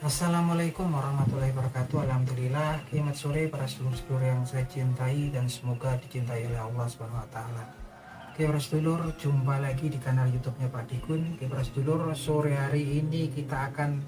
Assalamualaikum warahmatullahi wabarakatuh. Alhamdulillah, selamat sore para sedulur-sedulur yang saya cintai dan semoga dicintai oleh Allah Subhanahu wa taala. Oke, para sedulur, jumpa lagi di kanal YouTube-nya Pak Dikun. Oke, para sedulur, sore hari ini kita akan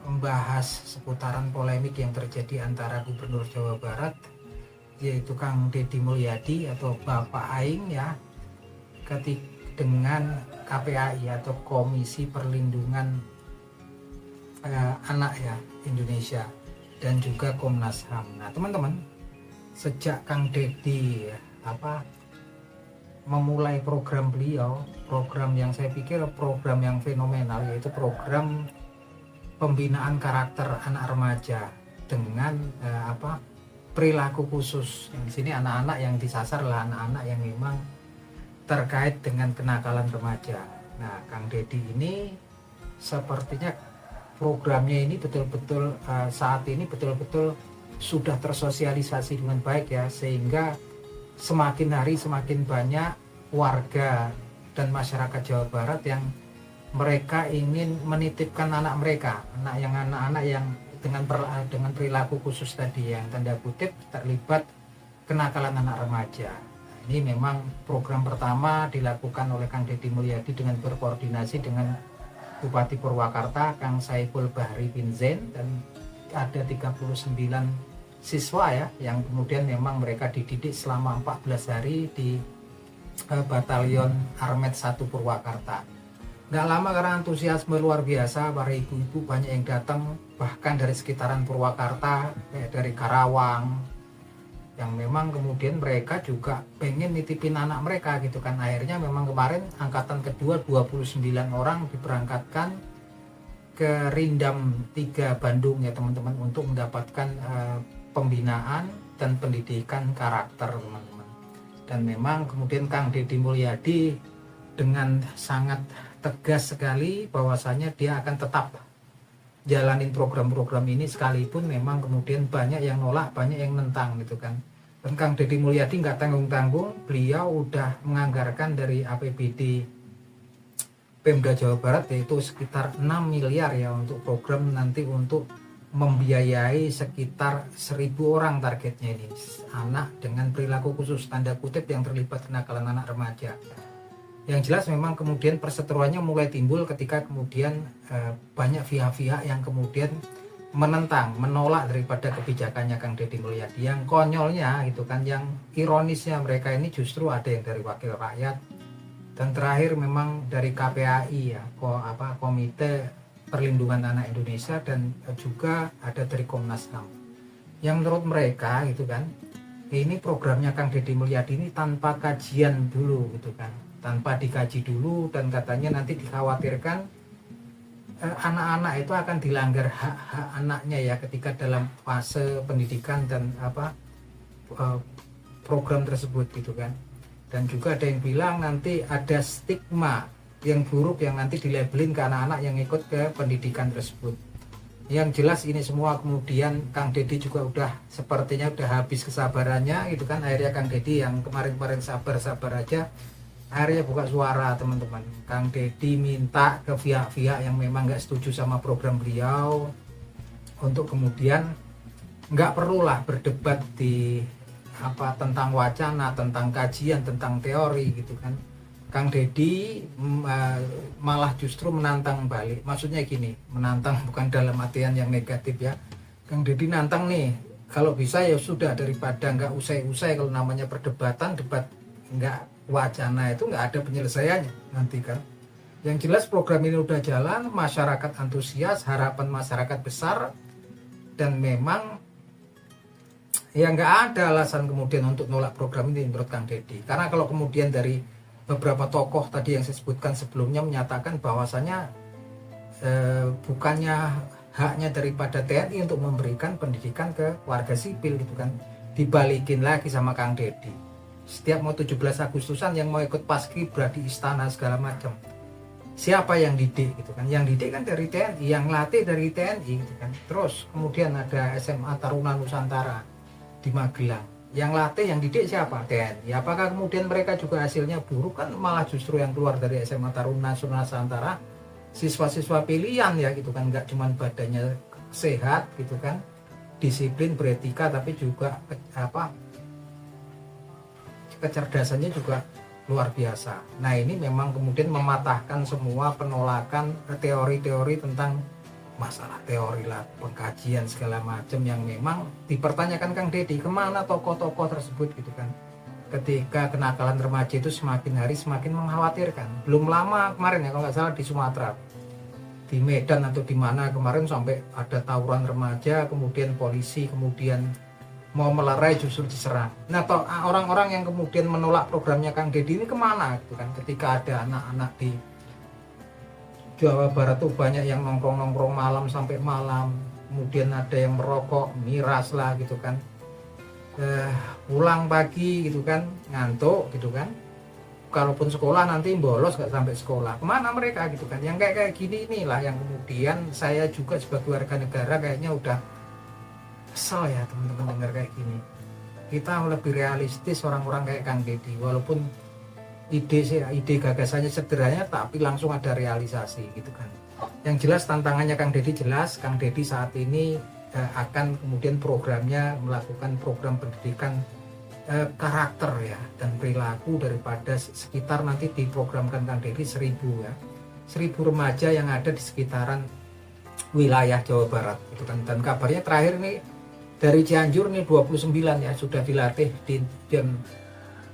membahas seputaran polemik yang terjadi antara Gubernur Jawa Barat yaitu Kang Deddy Mulyadi atau Bapak Aing ya, dengan KPAI atau Komisi Perlindungan Anak ya Indonesia dan juga Komnas HAM. Nah teman-teman, sejak Kang Deddy memulai program beliau, program yang saya pikir program yang fenomenal, yaitu program pembinaan karakter anak remaja dengan perilaku khusus. Di sini anak-anak yang disasar adalah anak-anak yang memang terkait dengan kenakalan remaja. Nah, Kang Deddy ini sepertinya programnya ini betul-betul saat ini betul-betul sudah tersosialisasi dengan baik ya, sehingga semakin hari semakin banyak warga dan masyarakat Jawa Barat yang mereka ingin menitipkan anak mereka, anak-anak yang dengan perilaku khusus tadi yang tanda kutip terlibat kenakalan anak remaja. Ini memang program pertama dilakukan oleh Kang Deddy Mulyadi dengan berkoordinasi dengan Bupati Purwakarta Kang Saiful Bahri bin Zain, dan ada 39 siswa ya yang kemudian memang mereka dididik selama 14 hari di Batalion Armet 1 Purwakarta. Nggak lama karena antusiasme luar biasa, para ibu-ibu banyak yang datang bahkan dari sekitaran Purwakarta, dari Karawang, yang memang kemudian mereka juga pengen nitipin anak mereka gitu kan. Akhirnya memang kemarin angkatan kedua 29 orang diberangkatkan ke Rindam 3 Bandung ya teman-teman, untuk mendapatkan pembinaan dan pendidikan karakter teman-teman. Dan memang kemudian Kang Deddy Mulyadi dengan sangat tegas sekali bahwasanya dia akan tetap jalanin program-program ini, sekalipun memang kemudian banyak yang nolak, banyak yang nentang gitu kan. Dan Kang Deddy Mulyadi nggak tanggung-tanggung, beliau udah menganggarkan dari APBD Pemda Jawa Barat yaitu sekitar 6 miliar ya untuk program nanti, untuk membiayai sekitar 1.000 orang targetnya ini, anak dengan perilaku khusus tanda kutip yang terlibat kenakalan anak remaja. Yang jelas memang kemudian perseteruannya mulai timbul ketika kemudian banyak pihak-pihak yang kemudian menentang, menolak daripada kebijakannya Kang Deddy Mulyadi. Yang konyolnya gitu kan, yang ironisnya mereka ini justru ada yang dari wakil rakyat, dan terakhir memang dari KPAI ya, Komite Perlindungan Anak Indonesia, dan juga ada dari Komnas HAM. Yang menurut mereka gitu kan, ini programnya Kang Deddy Mulyadi ini tanpa kajian dulu gitu kan, tanpa dikaji dulu, dan katanya nanti dikhawatirkan anak-anak itu akan dilanggar hak-hak anaknya ya ketika dalam fase pendidikan dan program tersebut gitu kan. Dan juga ada yang bilang nanti ada stigma yang buruk yang nanti dilabelin ke anak-anak yang ikut ke pendidikan tersebut. Yang jelas ini semua kemudian Kang Deddy juga udah sepertinya udah habis kesabarannya gitu kan. Akhirnya Kang Deddy yang kemarin-kemarin sabar-sabar aja, akhirnya buka suara teman-teman. Kang Deddy minta ke pihak-pihak yang memang nggak setuju sama program beliau untuk kemudian nggak perlulah berdebat di tentang wacana, tentang kajian, tentang teori gitu kan. Kang Deddy malah justru menantang balik. Maksudnya gini, menantang bukan dalam artian yang negatif ya. Kang Deddy nantang nih, kalau bisa ya sudah, daripada nggak usai-usai kalau namanya perdebatan, debat nggak wacana itu nggak ada penyelesaiannya nanti kan. Yang jelas program ini udah jalan, masyarakat antusias, harapan masyarakat besar, dan memang ya nggak ada alasan kemudian untuk nolak program ini menurut Kang Deddy. Karena kalau kemudian dari beberapa tokoh tadi yang saya sebutkan sebelumnya menyatakan bahwasanya bukannya haknya daripada TNI untuk memberikan pendidikan ke warga sipil gitu kan, dibalikin lagi sama Kang Deddy. Setiap mau 17 Agustusan yang mau ikut paskibra di istana segala macam, siapa yang didik gitu kan? Yang didik kan dari TNI, yang latih dari TNI gitu kan. Terus kemudian ada SMA Taruna Nusantara di Magelang, yang latih yang didik siapa? TNI. Apakah kemudian mereka juga hasilnya buruk? Kan malah justru yang keluar dari SMA Taruna Nusantara siswa-siswa pilihan ya gitu kan, nggak cuma badannya sehat gitu kan, disiplin, beretika, tapi juga kecerdasannya juga luar biasa. Nah ini memang kemudian mematahkan semua penolakan teori-teori tentang masalah teori lah, pengkajian segala macam yang memang dipertanyakan Kang Deddy, kemana tokoh-tokoh tersebut gitu kan. Ketika kenakalan remaja itu semakin hari semakin mengkhawatirkan. Belum lama kemarin ya kalau nggak salah di Sumatera, di Medan atau di mana kemarin sampai ada tawuran remaja, kemudian polisi kemudian mau melerai justru diserang. Nah orang-orang yang kemudian menolak programnya Kang Deddy ini kemana gitu kan, ketika ada anak-anak di Jawa Barat tuh banyak yang nongkrong-nongkrong malam sampai malam, kemudian ada yang merokok, miras lah gitu kan, pulang pagi gitu kan, ngantuk gitu kan, kalaupun sekolah nanti bolos gak sampai sekolah, kemana mereka gitu kan. Yang kayak gini inilah yang kemudian saya juga sebagai warga negara kayaknya udah kesel ya teman-teman dengar kayak gini. Kita lebih realistis orang-orang kayak Kang Deddy, walaupun ide gagasannya sederhana tapi langsung ada realisasi gitu kan. Yang jelas tantangannya Kang Deddy jelas. Kang Deddy saat ini akan kemudian programnya melakukan program pendidikan karakter ya dan perilaku daripada sekitar, nanti diprogramkan Kang Deddy 1000 ya, 1000 remaja yang ada di sekitaran wilayah Jawa Barat gitu kan. Dan kabarnya terakhir nih dari Cianjur nih 29 ya sudah dilatih di Dian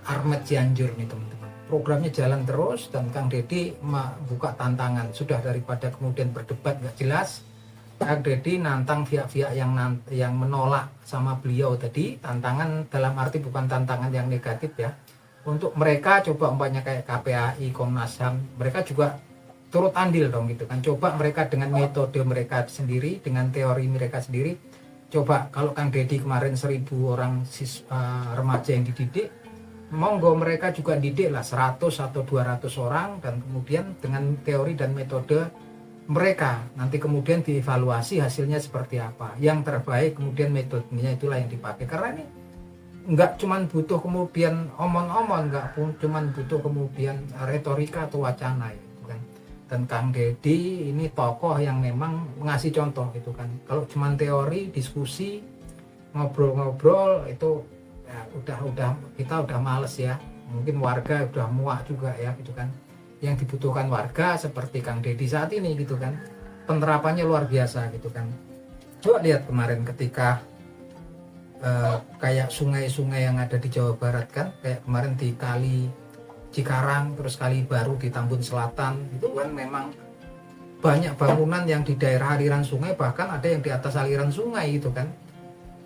Armet Cianjur nih teman-teman. Programnya jalan terus dan Kang Deddy buka tantangan. Sudah daripada kemudian berdebat gak jelas, Kang Deddy nantang pihak-pihak yang menolak sama beliau tadi. Tantangan dalam arti bukan tantangan yang negatif ya. Untuk mereka coba umpamanya kayak KPAI, Komnas HAM, mereka juga turut andil dong gitu kan. Coba mereka dengan metode mereka sendiri, dengan teori mereka sendiri. Coba kalau Kang Deddy kemarin 1000 orang remaja yang dididik, monggo mereka juga didik lah 100 atau 200 orang, dan kemudian dengan teori dan metode mereka nanti kemudian dievaluasi hasilnya seperti apa. Yang terbaik kemudian metodenya itulah yang dipakai. Karena ini nggak cuman butuh kemudian omong-omong, nggak cuman butuh kemudian retorika atau wacana gitu kan. Dan Kang Deddy ini tokoh yang memang ngasih contoh gitu kan. Kalau cuman teori, diskusi, ngobrol-ngobrol itu ya udah kita udah males ya. Mungkin warga udah muak juga ya gitu kan. Yang dibutuhkan warga seperti Kang Deddy saat ini gitu kan. Penerapannya luar biasa gitu kan. Coba lihat kemarin ketika kayak sungai-sungai yang ada di Jawa Barat kan, kayak kemarin di Kali Cikarang, terus Kali Baru di Tambun Selatan, itu kan memang banyak bangunan yang di daerah aliran sungai, bahkan ada yang di atas aliran sungai gitu kan.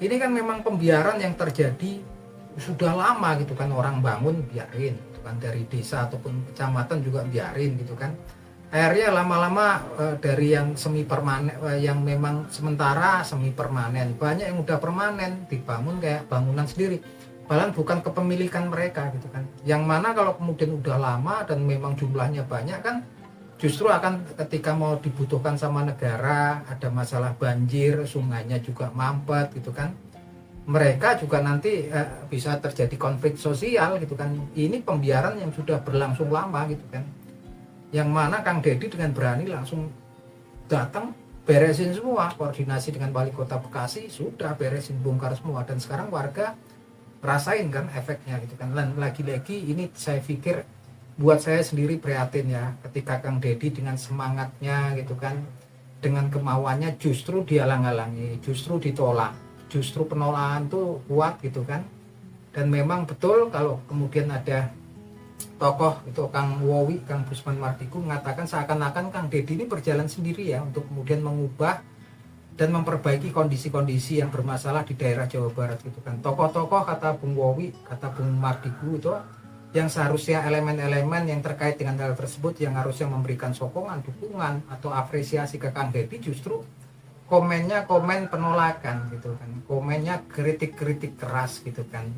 Ini kan memang pembiaran yang terjadi sudah lama gitu kan, orang bangun biarin gitu kan, dari desa ataupun kecamatan juga biarin gitu kan. Akhirnya lama-lama dari yang semi permanen, yang memang sementara semi permanen, banyak yang udah permanen dibangun kayak bangunan sendiri. Bahkan bukan kepemilikan mereka gitu kan. Yang mana kalau kemudian udah lama dan memang jumlahnya banyak kan, justru akan ketika mau dibutuhkan sama negara, ada masalah banjir, sungainya juga mampet gitu kan. Mereka juga nanti bisa terjadi konflik sosial gitu kan. Ini pembiaran yang sudah berlangsung lama gitu kan. Yang mana Kang Deddy dengan berani langsung datang, beresin semua, koordinasi dengan Wali Kota Bekasi, sudah beresin, bongkar semua. Dan sekarang warga rasain kan efeknya gitu kan. Dan lagi-lagi ini saya pikir buat saya sendiri prihatin ya, ketika Kang Deddy dengan semangatnya gitu kan, dengan kemauannya justru dihalang-halangi, justru ditolak, justru penolakan tuh kuat gitu kan. Dan memang betul kalau kemudian ada tokoh itu Kang Wowi, Kang Busman Mardigu mengatakan seakan-akan Kang Deddy ini berjalan sendiri ya untuk kemudian mengubah dan memperbaiki kondisi-kondisi yang bermasalah di daerah Jawa Barat gitu kan. Tokoh-tokoh kata Bung Wowi, kata Bung Mardigu itu yang seharusnya elemen-elemen yang terkait dengan hal tersebut yang harusnya memberikan sokongan, dukungan atau apresiasi ke Kang Deddy, justru komennya komen penolakan gitu kan. Komennya kritik-kritik keras gitu kan.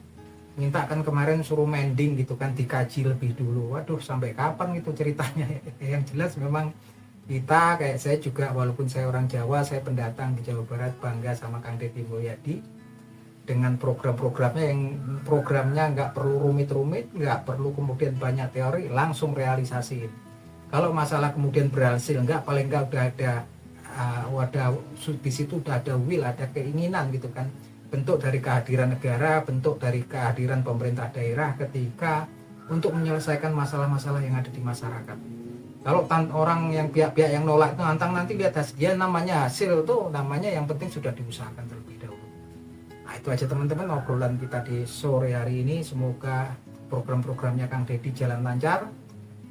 Minta kan kemarin suruh mending gitu kan, dikaji lebih dulu. Waduh, sampai kapan gitu ceritanya. Yang jelas memang kita, kayak saya juga, walaupun saya orang Jawa, saya pendatang di Jawa Barat, bangga sama Kang Deddy Mulyadi dengan program-programnya yang programnya nggak perlu rumit-rumit, nggak perlu kemudian banyak teori, langsung realisasiin. Kalau masalah kemudian berhasil nggak, paling nggak udah ada di situ udah ada will, ada keinginan gitu kan, bentuk dari kehadiran negara, bentuk dari kehadiran pemerintah daerah ketika untuk menyelesaikan masalah-masalah yang ada di masyarakat. Kalau orang yang pihak-pihak yang nolak itu nantang, nanti lihat hasilnya, namanya hasil tuh namanya yang penting sudah diusahakan terlebih dahulu. Nah itu aja teman-teman obrolan kita di sore hari ini, semoga program-programnya Kang Deddy jalan lancar.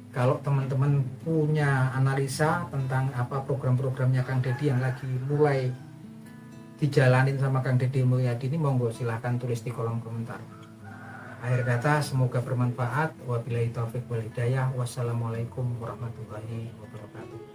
Kalau teman-teman punya analisa tentang apa program-programnya Kang Deddy yang lagi mulai dijalanin sama Kang Deddy Mulyadi ini, monggo silahkan tulis di kolom komentar. Akhir kata, semoga bermanfaat. Wabillahi taufiq wal hidayah. Wassalamualaikum warahmatullahi wabarakatuh.